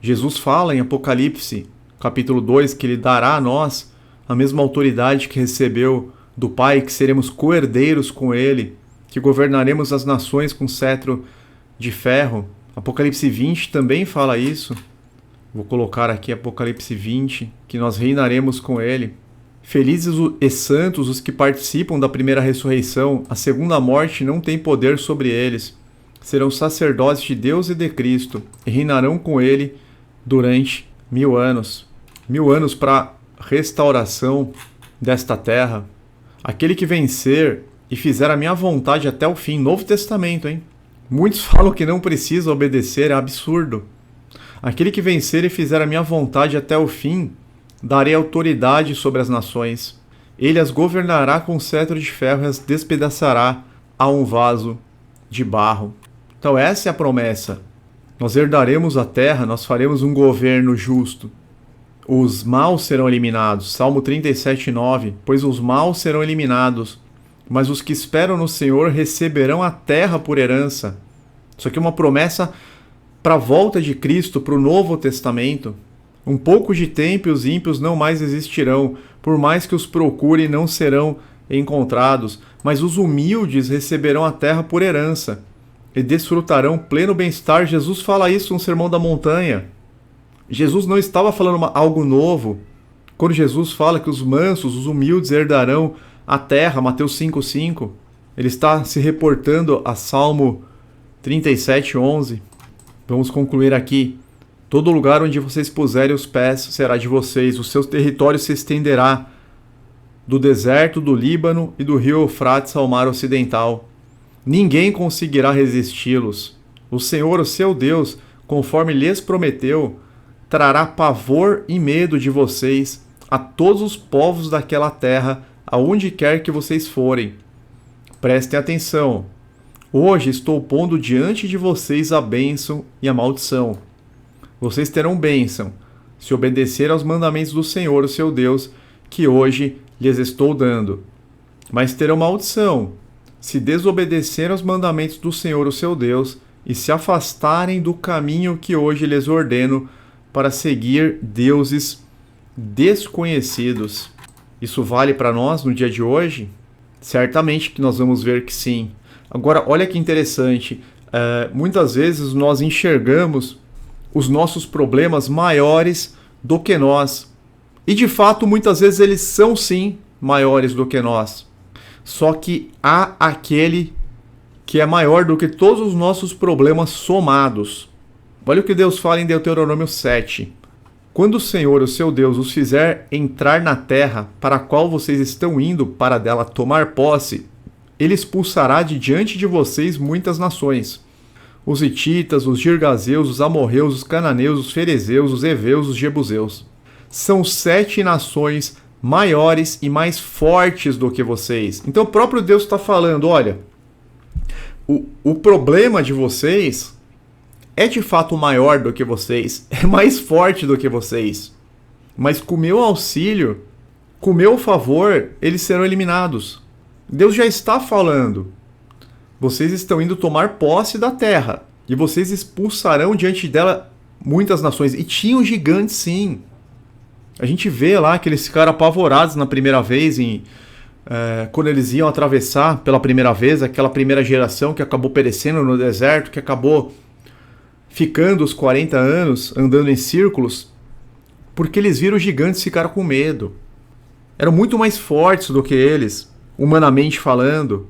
Jesus fala em Apocalipse, capítulo 2, que Ele dará a nós a mesma autoridade que recebeu do Pai, que seremos co-herdeiros com Ele, que governaremos as nações com cetro de ferro. Apocalipse 20 também fala isso. Vou colocar aqui Apocalipse 20, que nós reinaremos com Ele. Felizes e santos os que participam da primeira ressurreição, a segunda morte não tem poder sobre eles. Serão sacerdotes de Deus e de Cristo, e reinarão com Ele durante 1000 anos. 1000 anos para restauração desta terra. Aquele que vencer e fizer a minha vontade até o fim. Novo Testamento, hein? Muitos falam que não precisa obedecer, é absurdo. Aquele que vencer e fizer a minha vontade até o fim, darei autoridade sobre as nações. Ele as governará com cetro de ferro e as despedaçará a um vaso de barro. Então essa é a promessa. Nós herdaremos a terra, nós faremos um governo justo. Os maus serão eliminados. Salmo 37:9. Pois os maus serão eliminados, mas os que esperam no Senhor receberão a terra por herança. Isso aqui é uma promessa para a volta de Cristo, para o Novo Testamento. Um pouco de tempo e os ímpios não mais existirão, por mais que os procurem não serão encontrados, mas os humildes receberão a terra por herança e desfrutarão pleno bem-estar. Jesus fala isso no Sermão da Montanha. Jesus não estava falando algo novo. Quando Jesus fala que os mansos, os humildes herdarão a terra, Mateus 5:5, ele está se reportando a Salmo 37:11. Vamos concluir aqui. Todo lugar onde vocês puserem os pés será de vocês, o seu território se estenderá do deserto do Líbano e do rio Eufrates ao mar ocidental. ninguém conseguirá resisti-los. O Senhor, o seu Deus, conforme lhes prometeu, trará pavor e medo de vocês a todos os povos daquela terra, aonde quer que vocês forem. Prestem atenção. Hoje estou pondo diante de vocês a bênção e a maldição. Vocês terão bênção, se obedecer aos mandamentos do Senhor, o seu Deus, que hoje lhes estou dando. Mas terão maldição, se desobedecer aos mandamentos do Senhor, o seu Deus, e se afastarem do caminho que hoje lhes ordeno, para seguir deuses desconhecidos. Isso vale para nós no dia de hoje? Certamente que nós vamos ver que sim. Agora, olha que interessante. Muitas vezes nós enxergamos os nossos problemas maiores do que nós. E de fato, muitas vezes eles são sim maiores do que nós. Só que há aquele que é maior do que todos os nossos problemas somados. Olha o que Deus fala em Deuteronômio 7. Quando o Senhor, o seu Deus, os fizer entrar na terra para a qual vocês estão indo para dela tomar posse, ele expulsará de diante de vocês muitas nações. Os hititas, os girgazeus, os amorreus, os cananeus, os ferezeus, os heveus, os jebuseus. São 7 nações maiores e mais fortes do que vocês. Então o próprio Deus está falando, olha, o problema de vocês é de fato maior do que vocês, é mais forte do que vocês. Mas com o meu auxílio, com o meu favor, eles serão eliminados. Deus já está falando. Vocês estão indo tomar posse da terra, e vocês expulsarão diante dela muitas nações. E tinham gigantes, sim. A gente vê lá que eles ficaram apavorados na primeira vez, quando eles iam atravessar pela primeira vez, aquela primeira geração que acabou perecendo no deserto, que acabou ficando os 40 anos andando em círculos, porque eles viram os gigantes e ficaram com medo. Eram muito mais fortes do que eles, humanamente falando.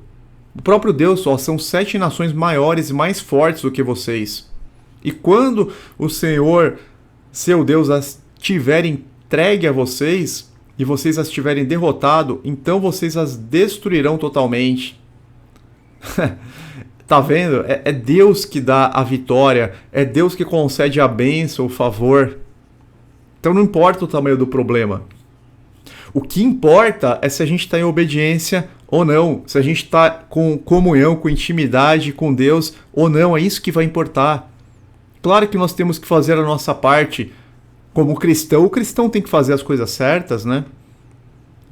O próprio Deus só são 7 nações maiores e mais fortes do que vocês. E quando o Senhor, seu Deus, as tiver entregue a vocês e vocês as tiverem derrotado, então vocês as destruirão totalmente. Tá vendo? É Deus que dá a vitória, é Deus que concede a bênção, o favor. Então não importa o tamanho do problema. O que importa é se a gente está em obediência ou não, se a gente está com comunhão, com intimidade com Deus ou não, é isso que vai importar. Claro que nós temos que fazer a nossa parte como cristão. O cristão tem que fazer as coisas certas, né?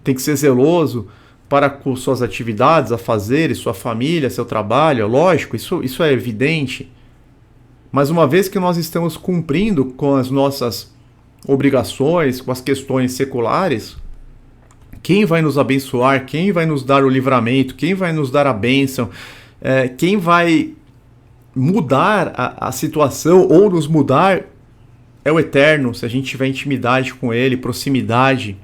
Tem que ser zeloso para com suas atividades, afazeres, sua família, seu trabalho, lógico, isso é evidente. Mas uma vez que nós estamos cumprindo com as nossas obrigações, com as questões seculares, quem vai nos abençoar, quem vai nos dar o livramento, quem vai nos dar a bênção, quem vai mudar a situação ou nos mudar é o Eterno, se a gente tiver intimidade com Ele, proximidade,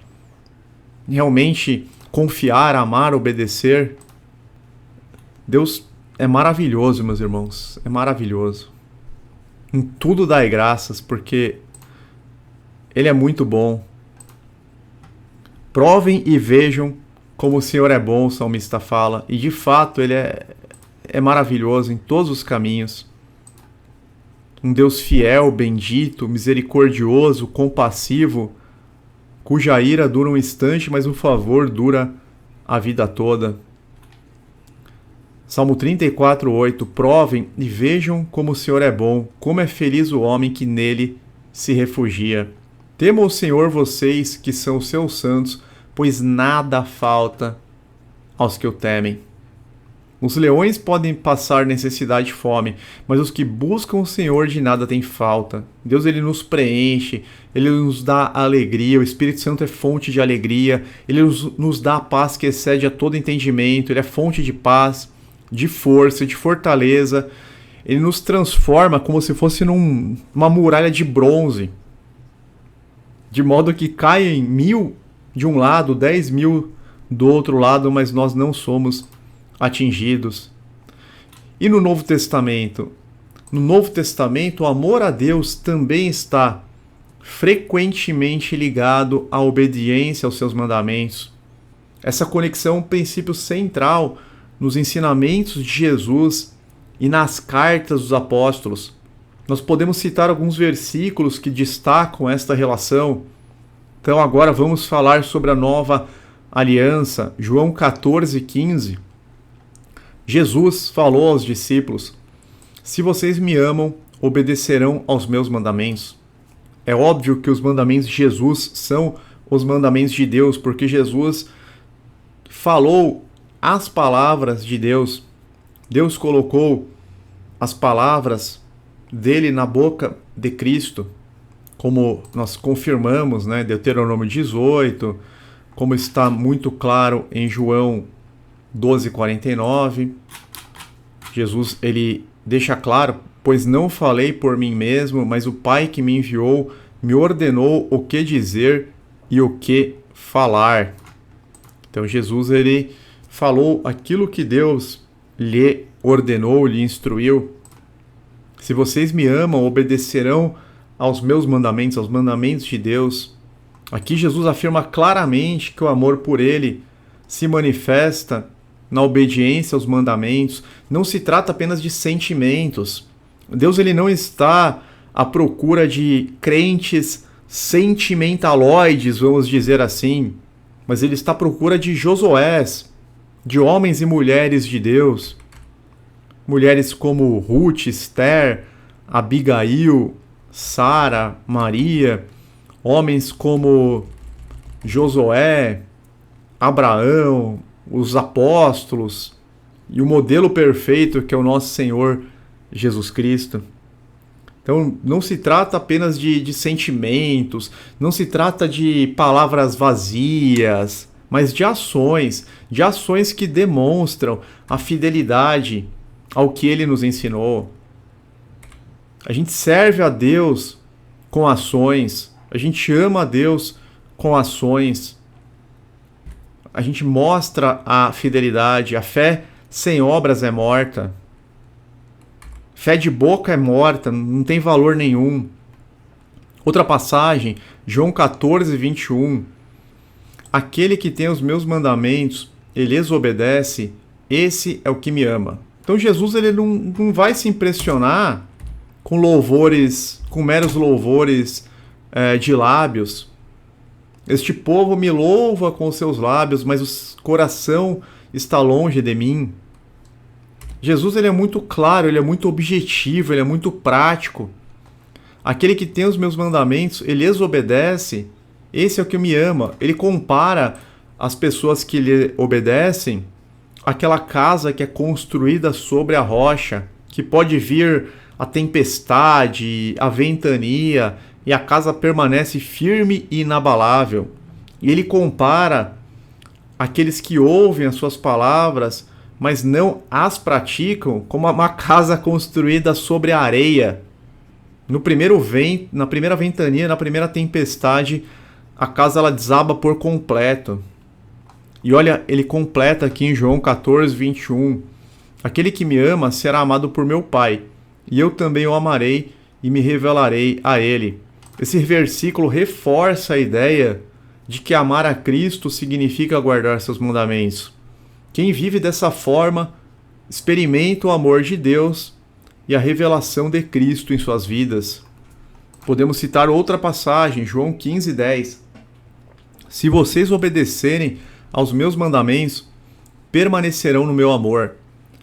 realmente confiar, amar, obedecer. Deus é maravilhoso, meus irmãos, é maravilhoso. Em tudo dai graças, porque Ele é muito bom. Provem e vejam como o Senhor é bom, o salmista fala, e de fato Ele é maravilhoso em todos os caminhos. Um Deus fiel, bendito, misericordioso, compassivo, cuja ira dura um instante, mas o favor dura a vida toda. Salmo 34:8. Provem e vejam como o Senhor é bom, como é feliz o homem que nele se refugia. Temam o Senhor vocês que são os seus santos, pois nada falta aos que o temem. Os leões podem passar necessidade e fome, mas os que buscam o Senhor de nada têm falta. Deus, Ele nos preenche, Ele nos dá alegria, o Espírito Santo é fonte de alegria, Ele nos dá a paz que excede a todo entendimento, Ele é fonte de paz, de força, de fortaleza. Ele nos transforma como se fosse numa muralha de bronze, de modo que caem 1.000 de um lado, 10.000 do outro lado, mas nós não somos atingidos. E no Novo Testamento? No Novo Testamento, o amor a Deus também está frequentemente ligado à obediência aos seus mandamentos. Essa conexão é um princípio central nos ensinamentos de Jesus e nas cartas dos apóstolos. Nós podemos citar alguns versículos que destacam esta relação. Então agora vamos falar sobre a nova aliança, João 14:15. Jesus falou aos discípulos: se vocês me amam, obedecerão aos meus mandamentos. É óbvio que os mandamentos de Jesus são os mandamentos de Deus, porque Jesus falou as palavras de Deus. Deus colocou as palavras dele na boca de Cristo, como nós confirmamos, né? Deuteronômio 18, como está muito claro em João 12:49. Jesus, ele deixa claro: pois não falei por mim mesmo, mas o Pai que me enviou me ordenou o que dizer e o que falar. Então Jesus, ele falou aquilo que Deus lhe ordenou, lhe instruiu. Se vocês me amam, obedecerão aos meus mandamentos, aos mandamentos de Deus. Aqui Jesus afirma claramente que o amor por ele se manifesta na obediência aos mandamentos. Não se trata apenas de sentimentos. Deus, ele não está à procura de crentes sentimentaloides, vamos dizer assim, mas ele está à procura de Josués, de homens e mulheres de Deus. Mulheres como Ruth, Esther, Abigail, Sara, Maria, homens como Josué, Abraão, os apóstolos e o modelo perfeito que é o nosso Senhor Jesus Cristo. Então não se trata apenas de sentimentos, não se trata de palavras vazias, mas de ações que demonstram a fidelidade ao que ele nos ensinou. A gente serve a Deus com ações, a gente ama a Deus com ações, a gente mostra a fidelidade. A fé sem obras é morta. Fé de boca é morta, não tem valor nenhum. Outra passagem, João 14:21. Aquele que tem os meus mandamentos e lhes obedece, esse é o que me ama. Então Jesus, ele não vai se impressionar com louvores, com meros louvores de lábios. Este povo me louva com os seus lábios, mas o coração está longe de mim. Jesus, ele é muito claro, ele é muito objetivo, ele é muito prático. Aquele que tem os meus mandamentos, ele lhes obedece, esse é o que me ama. Ele compara as pessoas que lhe obedecem àquela casa que é construída sobre a rocha, que pode vir a tempestade, a ventania, e a casa permanece firme e inabalável. E ele compara aqueles que ouvem as suas palavras, mas não as praticam, como uma casa construída sobre a areia. Na primeira ventania, na primeira tempestade, a casa ela desaba por completo. E olha, ele completa aqui em João 14:21. Aquele que me ama será amado por meu Pai, e eu também o amarei e me revelarei a ele. Esse versículo reforça a ideia de que amar a Cristo significa guardar seus mandamentos. Quem vive dessa forma experimenta o amor de Deus e a revelação de Cristo em suas vidas. Podemos citar outra passagem, João 15:10. Se vocês obedecerem aos meus mandamentos, permanecerão no meu amor,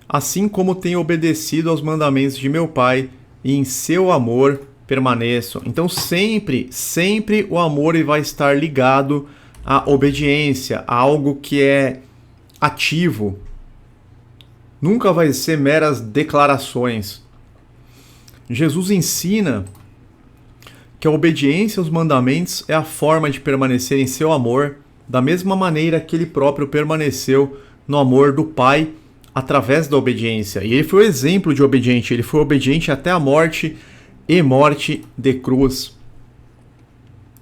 assim como tenho obedecido aos mandamentos de meu Pai, e em seu amor permaneço. Então sempre o amor vai estar ligado à obediência, a algo que é ativo. Nunca vai ser meras declarações. Jesus ensina que a obediência aos mandamentos é a forma de permanecer em seu amor, da mesma maneira que ele próprio permaneceu no amor do Pai através da obediência. E ele foi o exemplo de obediente, ele foi obediente até a morte e morte de cruz.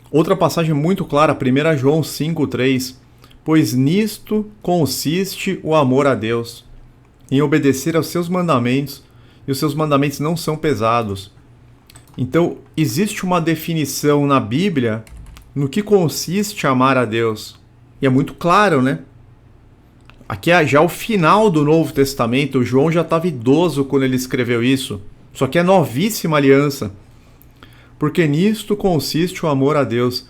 Outra passagem muito clara, 1 João 5:3. Pois nisto consiste o amor a Deus, em obedecer aos seus mandamentos, e os seus mandamentos não são pesados. Então, existe uma definição na Bíblia no que consiste amar a Deus. E é muito claro, né? Aqui é já o final do Novo Testamento. O João já estava idoso quando ele escreveu isso. Só que é novíssima aliança. Porque nisto consiste o amor a Deus,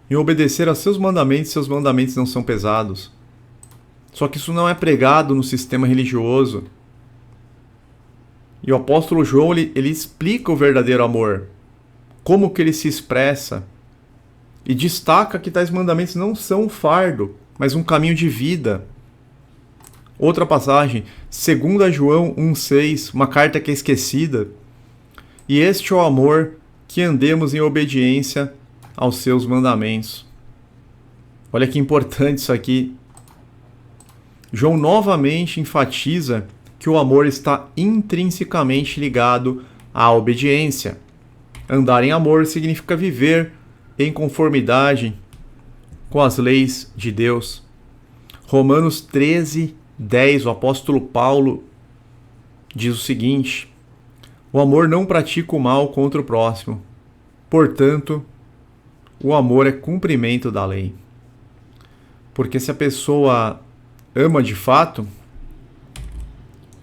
em obedecer a seus mandamentos não são pesados. Só que isso não é pregado no sistema religioso. E o apóstolo João, ele explica o verdadeiro amor, como que ele se expressa, e destaca que tais mandamentos não são um fardo, mas um caminho de vida. Outra passagem, 2 João 1,6, uma carta que é esquecida. E este é o amor, que andemos em obediência aos seus mandamentos. Olha que importante isso aqui. João novamente enfatiza que o amor está intrinsecamente ligado à obediência. Andar em amor significa viver em conformidade com as leis de Deus. Romanos 13:10, o apóstolo Paulo diz o seguinte: o amor não pratica o mal contra o próximo. Portanto, o amor é cumprimento da lei. Porque se a pessoa ama de fato,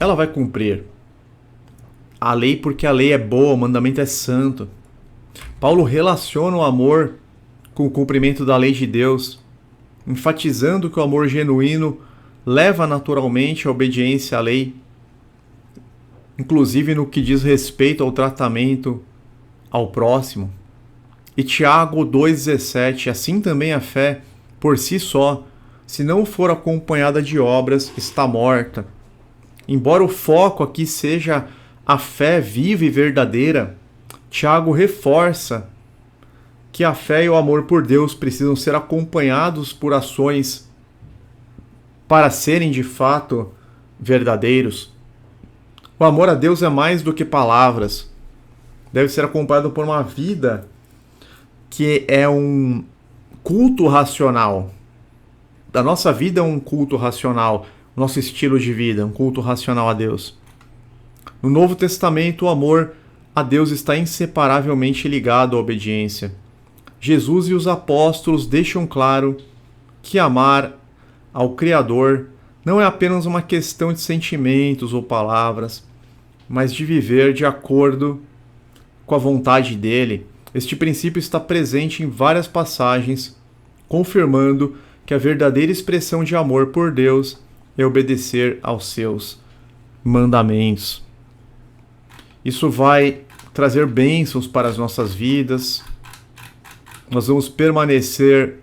ela vai cumprir a lei, porque a lei é boa, o mandamento é santo. Paulo relaciona o amor com o cumprimento da lei de Deus, enfatizando que o amor genuíno leva naturalmente a obediência à lei, inclusive no que diz respeito ao tratamento ao próximo. E Tiago 2,17, assim também a fé, por si só, se não for acompanhada de obras, está morta. Embora o foco aqui seja a fé viva e verdadeira, Tiago reforça que a fé e o amor por Deus precisam ser acompanhados por ações para serem de fato verdadeiros. O amor a Deus é mais do que palavras. Deve ser acompanhado por uma vida que é um culto racional. A nossa vida é um culto racional. O nosso estilo de vida é um culto racional a Deus. No Novo Testamento, o amor a Deus está inseparavelmente ligado à obediência. Jesus e os apóstolos deixam claro que amar ao Criador não é apenas uma questão de sentimentos ou palavras, mas de viver de acordo com a vontade dele. Este princípio está presente em várias passagens, confirmando que a verdadeira expressão de amor por Deus é obedecer aos seus mandamentos. Isso vai trazer bênçãos para as nossas vidas. Nós vamos permanecer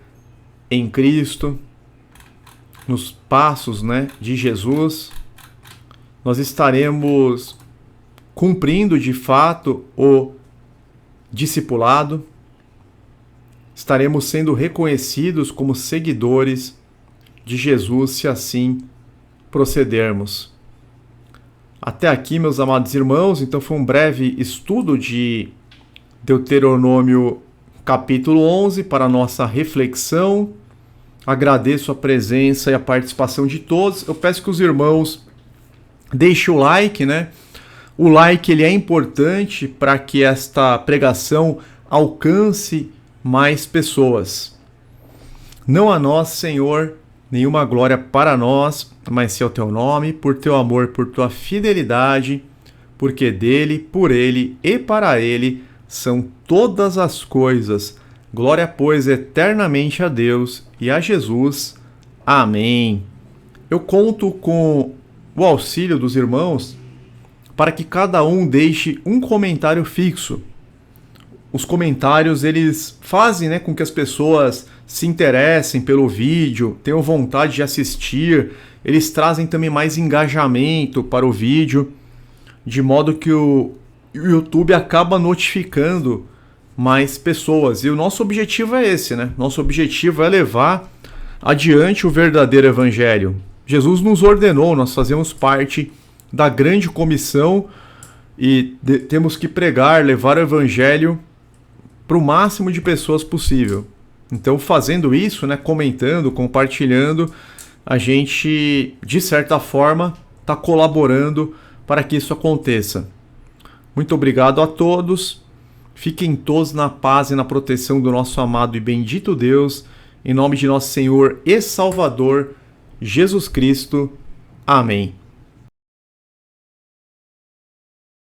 em Cristo, nos passos, de Jesus. Nós estaremos cumprindo de fato o discipulado. Estaremos sendo reconhecidos como seguidores de Jesus, se assim procedermos. Até aqui, meus amados irmãos, então foi um breve estudo de Deuteronômio capítulo 11 para a nossa reflexão. Agradeço a presença e a participação de todos. Eu peço que os irmãos deixem o like, O like ele é importante para que esta pregação alcance mais pessoas. Não a nós, Senhor, nenhuma glória para nós, mas sim ao teu nome, por teu amor, por tua fidelidade, porque dele, por ele e para ele são todas as coisas. Glória, pois, eternamente a Deus e a Jesus. Amém. Eu conto com o auxílio dos irmãos para que cada um deixe um comentário fixo. Os comentários, eles fazem com que as pessoas se interessem pelo vídeo, tenham vontade de assistir. Eles trazem também mais engajamento para o vídeo, de modo que o YouTube acaba notificando mais pessoas. E o nosso objetivo é esse, Nosso objetivo é levar adiante o verdadeiro evangelho. Jesus nos ordenou, nós fazemos parte da grande comissão e temos que pregar, levar o evangelho para o máximo de pessoas possível. Então, fazendo isso, comentando, compartilhando, a gente, de certa forma, está colaborando para que isso aconteça. Muito obrigado a todos. Fiquem todos na paz e na proteção do nosso amado e bendito Deus, em nome de nosso Senhor e Salvador, Jesus Cristo. Amém.